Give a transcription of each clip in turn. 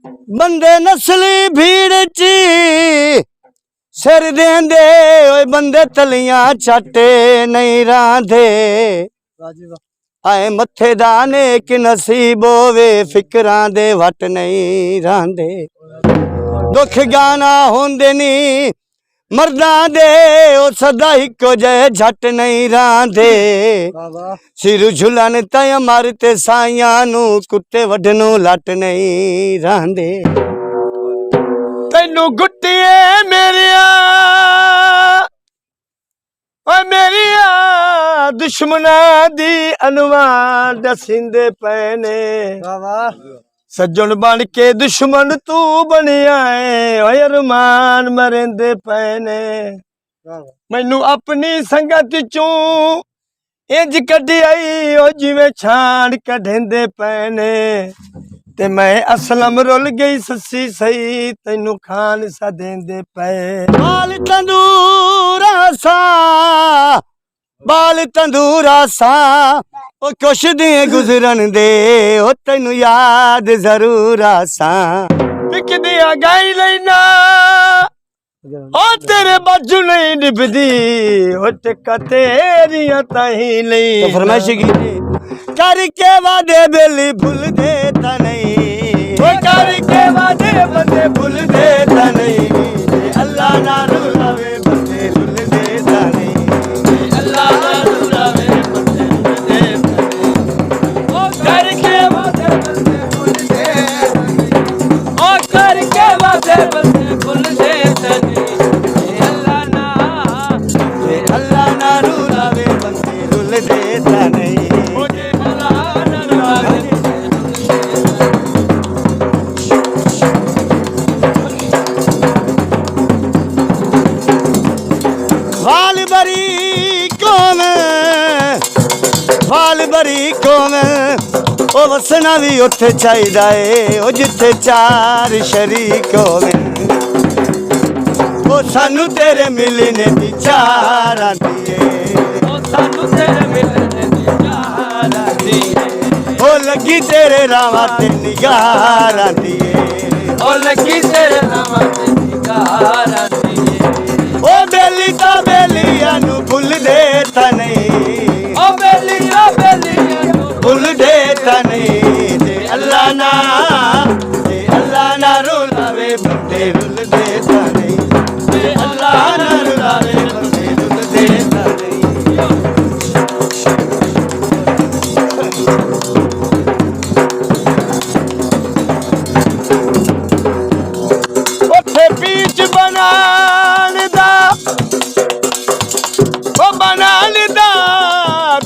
बंदे नस्ली भीड़ ची सिर देंदे ओए बंदे तलियां चाटे नहीं रांधे आए मथे दाने कि नसीब होवे फिकरां दे वट नहीं रांधे दुख गाना होंदे नी मर्दां दे ओ सदा हिको जय झट नहीं रांधे सिर झुलन तय मारते साइयां नू कुत्ते वढनू लट नहीं रांधे तैनू गुट्टिए मेरिया दुश्मना दी अनुमान दसिंदे पैने सज्जन बन के दुश्मन तू बनिया है अरमान मरेंदे पैने मैनू अपनी संगत चू इंज कढ़ी आई ओ जिवें छाण कढेंदे पैने ते मैं असलम रुल गई ससी सही तैनू खान सा देंदे पे बाल तंदूरा सा ओ कुछ दिन गुजरन दे ओ तैनू याद जरूर आसा पिक दिया गाई लेना ओ तेरे बाजू नहीं निभदी ओ टिक्का तेरिया ताही नहीं तो फरमाइश की करके वादे बेली भूल देता नहीं ओ करके वादे बंदे भूल देता नहीं अल्लाह ना रुलावे बंदे भूल देता नहीं अल्लाह ना रुलावे बंदे भूल देता नहीं ओ करके वादे बंदे भूल देता ओ करके वादे बंदे भूल देता नहीं अल्लाह ना रुलावे बंदे भूल देता नहीं वाल बरी कौम ओ वसना भी उत्थे चाहिदा है ओ जिथे चार शरीक होवे ओ सानू तेरे मिलने दी चार आंदी है ओ सानू तेरे मिलने दी चार आंदी है ओ लगी तेरे रावां ते निगार आंदी है ओ लगी तेरे रावां ते निगार आंदी है ओ बेली ता बेलियां नू भुल देता नहीं ओ बेलिया भुल देता नहीं जे अल्लाह ना रुलावे बंदे रुल देता नहीं जे अल्लाह ना रुलावे बंदे रुल देता नहीं उठे पीच बनान दा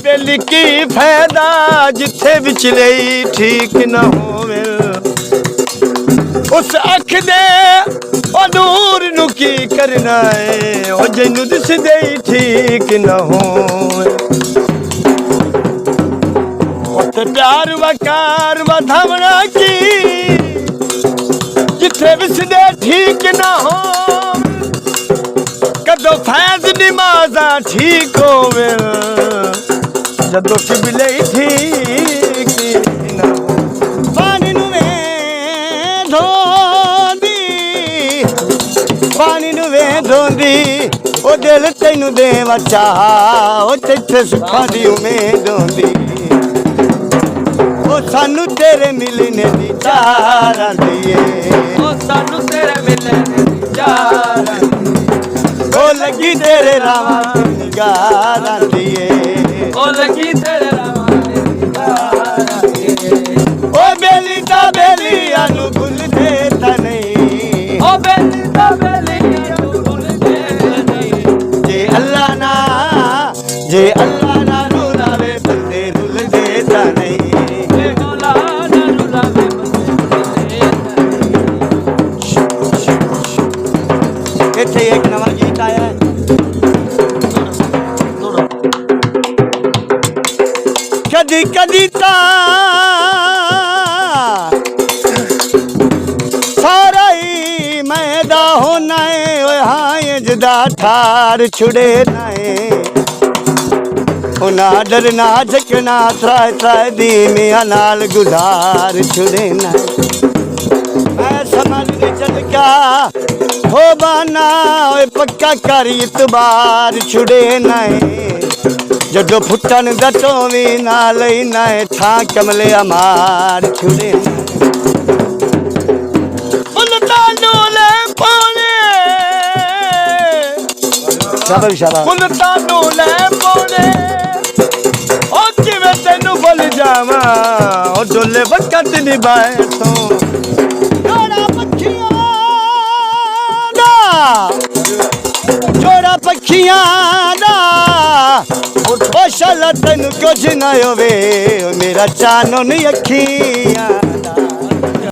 बेली की फायदा जिथे विचले ठीक न होवे उस अख दे ओ दूर नु की करना है ओ जैनू दिसदे ठीक न होवे उते प्यार वकार वधावना की जिथे विसदे ठीक न हो कदों फैज नमाज़ा ठीक होवे जदों किबले ठीक ना पानी नु में धोंदी ओ दिल तैनू देवा चाह ओ तिथे सुखां दी उम्मीद होंदी ओ सानू तेरे मिलने दी चार आंदी है ओ सानू तेरे मिलने दी चार ओ लगी तेरे रावां निगार आंदी है ओ लगी तेरे रावां निगार आंदी है ओ बेली ता बेलियां नू भुल देता नहीं ओ बेली ता बेलियां नू भुल देता नहीं जे अल्लाह ना रुलावे बंदे रुल देता नहीं जे अल्लाह ना रुलावे बंदे रुल देता नहीं इत्थे एक नवा गीत आया है कदी कदी ता सारा ही मैदा होना है हाँ जदा ठार छुड़े नाए ना डरना झकना त्राए त्राए दी मियां नाल गुजार छुड़े नाए चल क्या हो बाना ओए पक्का कर इतबार छुड़े नाए जदों फुटन दटों भी ना लई नाए था कमले अमार छुड़े मुल्तानों ले पौने ओ किवें तैनू भुल जावां ओ डोले वक्त निभाए तो जोड़ा पखियां दा ओ शाला तैनू कुछ ना होवे मेरा चानो नी अखियां